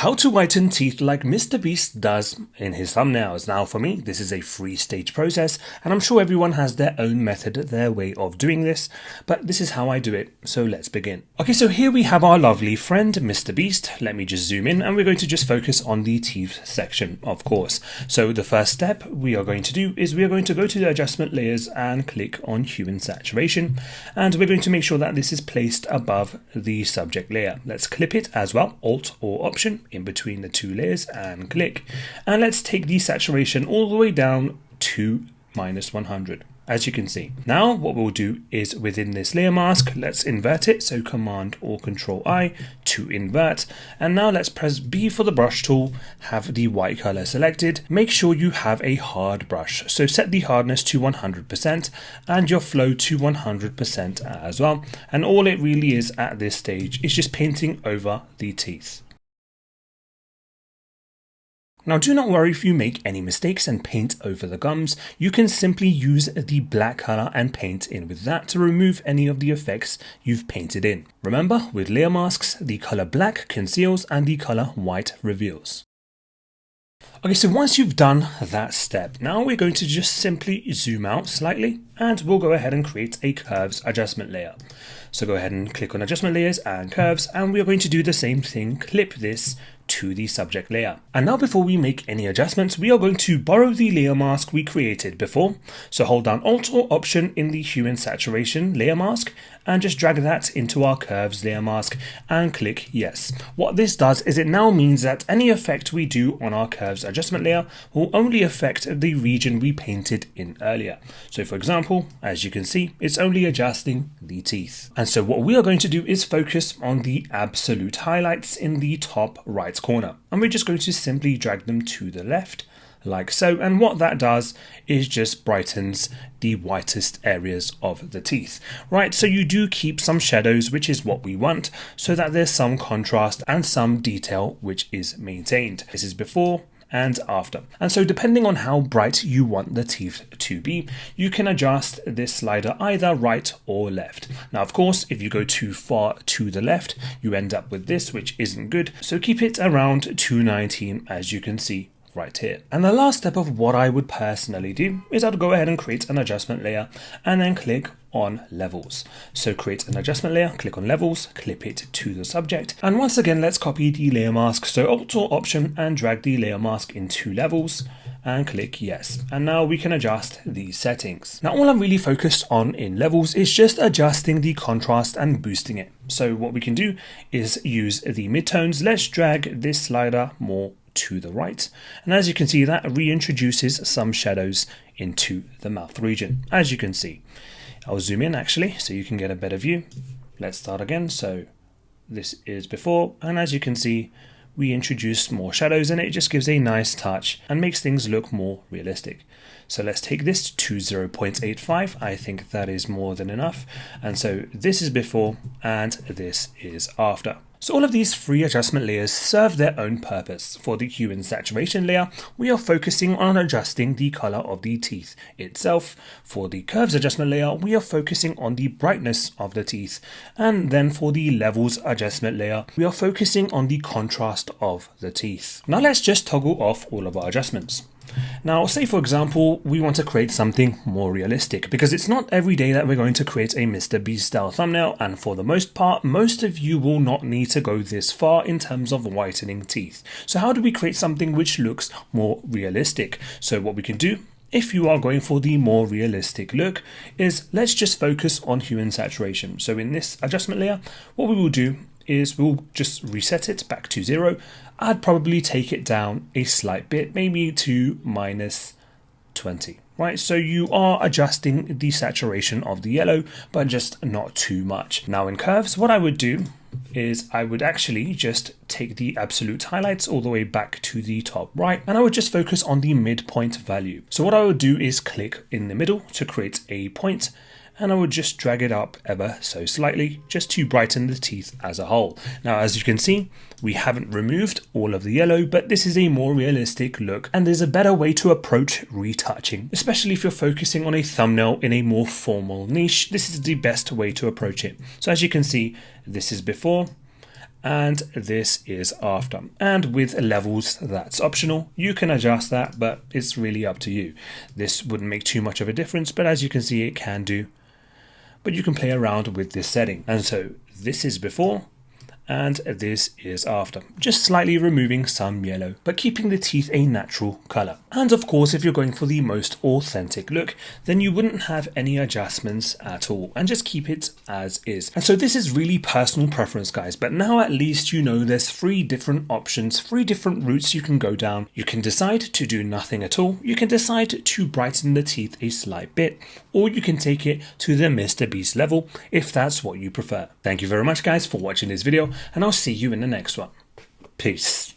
How to whiten teeth like Mr. Beast does in his thumbnails. Now for me, this is a 3-stage process, and I'm sure everyone has their own method, their way of doing this, but this is how I do it, so let's begin. Okay, so here we have our lovely friend, Mr. Beast. Let me just zoom in, and we're going to just focus on the teeth section, of course. So the first step we are going to do is we are going to go to the adjustment layers and click on hue and saturation, and we're going to make sure that this is placed above the subject layer. Let's clip it as well, Alt or Option, in between the two layers and click, and let's take the saturation all the way down to -100. As you can see. Now what we'll do is within this layer mask, let's invert it, so Command or Control I to invert, and now let's press B for the brush tool, have the white color selected. Make sure you have a hard brush, so set the hardness to 100% and your flow to 100% as well, and all it really is at this stage is just painting over the teeth. Now do not worry if you make any mistakes and paint over the gums. You can simply use the black color and paint in with that to remove any of the effects you've painted in. Remember, with layer masks, the color black conceals and the color white reveals. Okay, so once you've done that step, now we're going to just simply zoom out slightly and we'll go ahead and create a curves adjustment layer. So go ahead and click on adjustment layers and curves, and we are going to do the same thing, clip this to the subject layer. And now before we make any adjustments, we are going to borrow the layer mask we created before. So hold down Alt or Option in the hue and saturation layer mask and just drag that into our curves layer mask and click yes. What this does is it now means that any effect we do on our curves adjustment layer will only affect the region we painted in earlier. So for example, as you can see, it's only adjusting the teeth. And so what we are going to do is focus on the absolute highlights in the top right corner, and we're just going to simply drag them to the left like so, and what that does is just brightens the whitest areas of the teeth, right? So you do keep some shadows, which is what we want, so that there's some contrast and some detail which is maintained. This is before and after. And so depending on how bright you want the teeth to be, you can adjust this slider either right or left. Now of course, if you go too far to the left, you end up with this, which isn't good. So keep it around 219, as you can see right here. And the last step of what I would personally do is I'd go ahead and create an adjustment layer and then click on levels. So create an adjustment layer, click on levels, clip it to the subject, and once again let's copy the layer mask, so Alt or Option and drag the layer mask into levels and click yes. And now we can adjust these settings. Now all I'm really focused on in levels is just adjusting the contrast and boosting it. So what we can do is use the midtones. Let's drag this slider more to the right, and as you can see, that reintroduces some shadows into the mouth region, as you can see. I'll zoom in actually so you can get a better view. Let's start again. So this is before, and as you can see, we introduce more shadows and it just gives a nice touch and makes things look more realistic. So let's take this to 0.85. I think that is more than enough. And so this is before and this is after. So all of these 3 adjustment layers serve their own purpose. For the hue and saturation layer, we are focusing on adjusting the color of the teeth itself. For the curves adjustment layer, we are focusing on the brightness of the teeth. And then for the levels adjustment layer, we are focusing on the contrast of the teeth. Now let's just toggle off all of our adjustments. Now, say for example, we want to create something more realistic, because it's not every day that we're going to create a Mr. Beast style thumbnail, and for the most part, most of you will not need to go this far in terms of whitening teeth. So how do we create something which looks more realistic? So what we can do, if you are going for the more realistic look, is let's just focus on hue and saturation. So in this adjustment layer, what we will do is we'll just reset it back to 0. I'd probably take it down a slight bit, maybe to -20, right? So you are adjusting the saturation of the yellow, but just not too much. Now in curves, what I would do is I would actually just take the absolute highlights all the way back to the top right, and I would just focus on the midpoint value. So what I would do is click in the middle to create a point, and I would just drag it up ever so slightly just to brighten the teeth as a whole. Now as you can see, we haven't removed all of the yellow, but this is a more realistic look, and there's a better way to approach retouching, especially if you're focusing on a thumbnail in a more formal niche. This is the best way to approach it. So as you can see, this is before and this is after. And with levels, that's optional. You can adjust that, but it's really up to you. This wouldn't make too much of a difference, but as you can see, it can do. But you can play around with this setting. And so this is before, and this is after, just slightly removing some yellow, but keeping the teeth a natural colour. And of course, if you're going for the most authentic look, then you wouldn't have any adjustments at all, and just keep it as is. And so this is really personal preference, guys, but now at least you know there's 3 different options, 3 different routes you can go down. You can decide to do nothing at all, you can decide to brighten the teeth a slight bit, or you can take it to the Mr. Beast level if that's what you prefer. Thank you very much, guys, for watching this video, and I'll see you in the next one. Peace.